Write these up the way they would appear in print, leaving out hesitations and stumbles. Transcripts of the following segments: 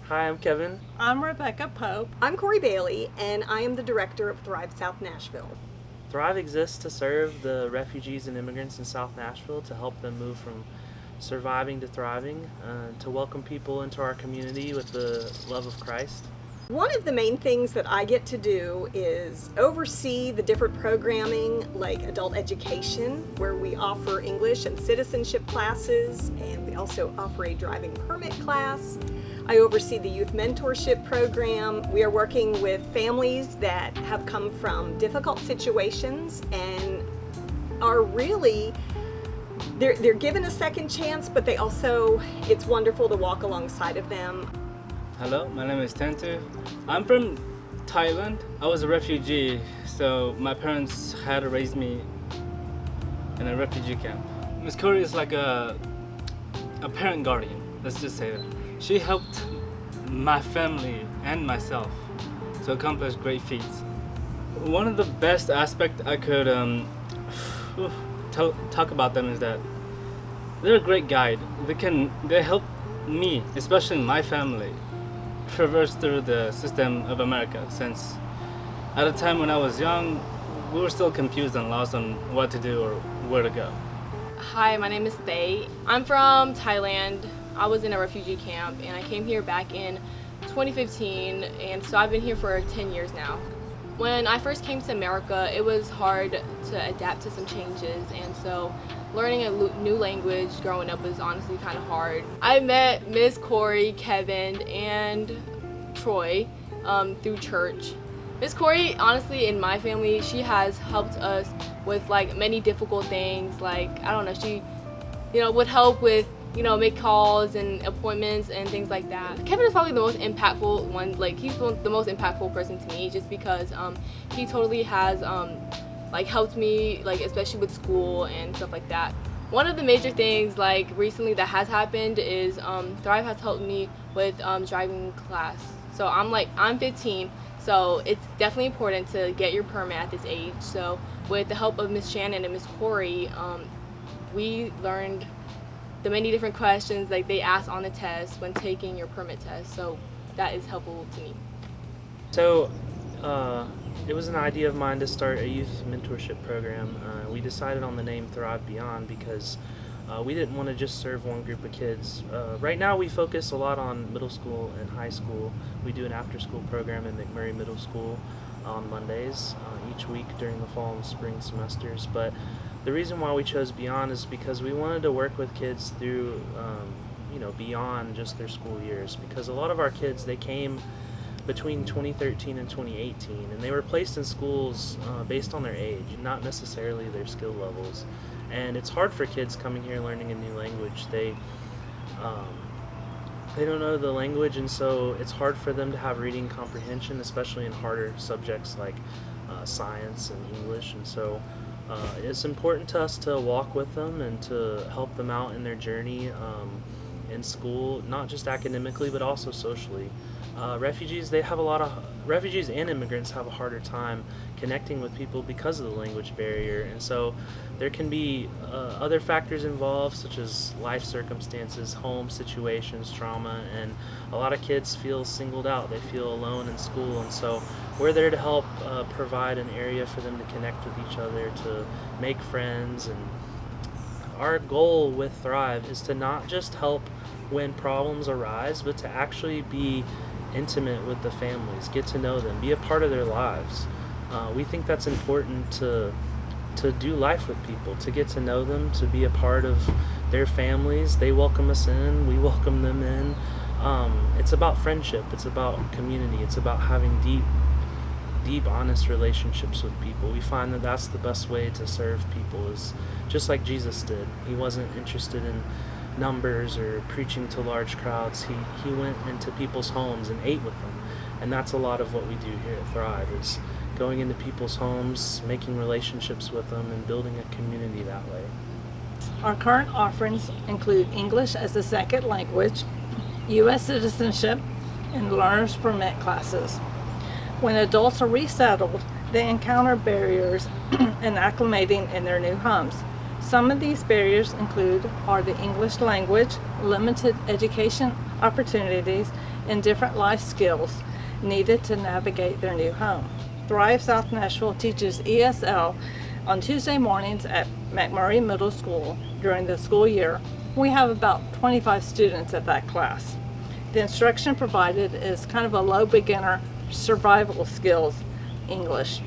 Hi, I'm Kevin. I'm Rebecca Pope. I'm Corey Bailey, and I am the director of Thrive South Nashville. Thrive exists to serve the refugees and immigrants in South Nashville to help them move from surviving to thriving, to welcome people into our community with the love of Christ. One of the main things that I get to do is oversee the different programming like adult education, where we offer English and citizenship classes, and we also offer a driving permit class. I oversee the youth mentorship program. We are working with families that have come from difficult situations and are really, they're given a second chance, but it's wonderful to walk alongside of them. Hello, my name is Tentu. I'm from Thailand. I was a refugee, so my parents had to raise me in a refugee camp. Miss Corey is like a parent guardian, let's just say that. She helped my family and myself to accomplish great feats. One of the best aspects I could talk about them is that they're a great guide. They help me, especially my family, traverse through the system of America, since at a time when I was young, we were still confused and lost on what to do or where to go. Hi, my name is Thay. I'm from Thailand. I was in a refugee camp and I came here back in 2015, and so I've been here for 10 years now. When I first came to America, it was hard to adapt to some changes, and so learning a new language growing up was honestly kind of hard. I met Miss Corey, Kevin, and Troy through church. Miss Corey, honestly, in my family, she has helped us with like many difficult things. Like, I don't know, she, would help with, make calls and appointments and things like that. Kevin is probably the most impactful one. Like, he's the most impactful person to me, just because he totally has helped me, like, especially with school and stuff like that. One of the major things like recently that has happened is Thrive has helped me with driving class. So I'm 15, so it's definitely important to get your permit at this age. So with the help of Miss Shannon and Miss Corey, we learned the many different questions like they ask on the test when taking your permit test. So that is helpful to me. So it was an idea of mine to start a youth mentorship program. We decided on the name Thrive Beyond because we didn't want to just serve one group of kids. Right now we focus a lot on middle school and high school. We do an after-school program in McMurray Middle School on Mondays each week during the fall and spring semesters. But the reason why we chose Beyond is because we wanted to work with kids through, beyond just their school years. Because a lot of our kids, they came between 2013 and 2018, and they were placed in schools based on their age, not necessarily their skill levels. And it's hard for kids coming here learning a new language. They don't know the language, and so it's hard for them to have reading comprehension, especially in harder subjects like science and English. And so it's important to us to walk with them and to help them out in their journey in school, not just academically but also socially. Refugees and immigrants have a harder time connecting with people because of the language barrier, and so there can be other factors involved, such as life circumstances, home situations, trauma, and a lot of kids feel singled out. They feel alone in school, and so we're there to help provide an area for them to connect with each other, to make friends. And our goal with Thrive is to not just help when problems arise, but to actually be intimate with the families, get to know them, be a part of their lives. We think that's important to do life with people, to get to know them, to be a part of their families. They welcome us in, we welcome them in. It's about friendship, it's about community, it's about having deep, honest relationships with people. We find that that's the best way to serve people, is just like Jesus did. He wasn't interested in numbers or preaching to large crowds. He went into people's homes and ate with them, and that's a lot of what we do here at Thrive, is going into people's homes, making relationships with them, and building a community that way. Our current offerings include English as a second language, U.S. citizenship, and learner's permit classes. When adults are resettled, they encounter barriers in acclimating in their new homes. Some of these barriers are the English language, limited education opportunities, in different life skills needed to navigate their new home. Thrive South Nashville teaches ESL on Tuesday mornings at McMurray Middle School during the school year. We have about 25 students at that class. The instruction provided is kind of a low beginner survival skills English.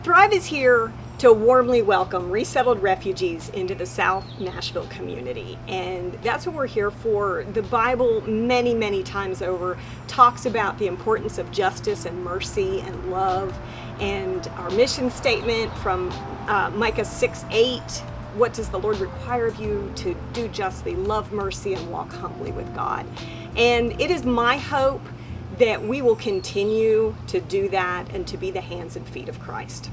Thrive is here to warmly welcome resettled refugees into the South Nashville community. And that's what we're here for. The Bible many, many times over talks about the importance of justice and mercy and love. And our mission statement from Micah 6:8, what does the Lord require of you? To do justly, love mercy, and walk humbly with God. And it is my hope that we will continue to do that and to be the hands and feet of Christ.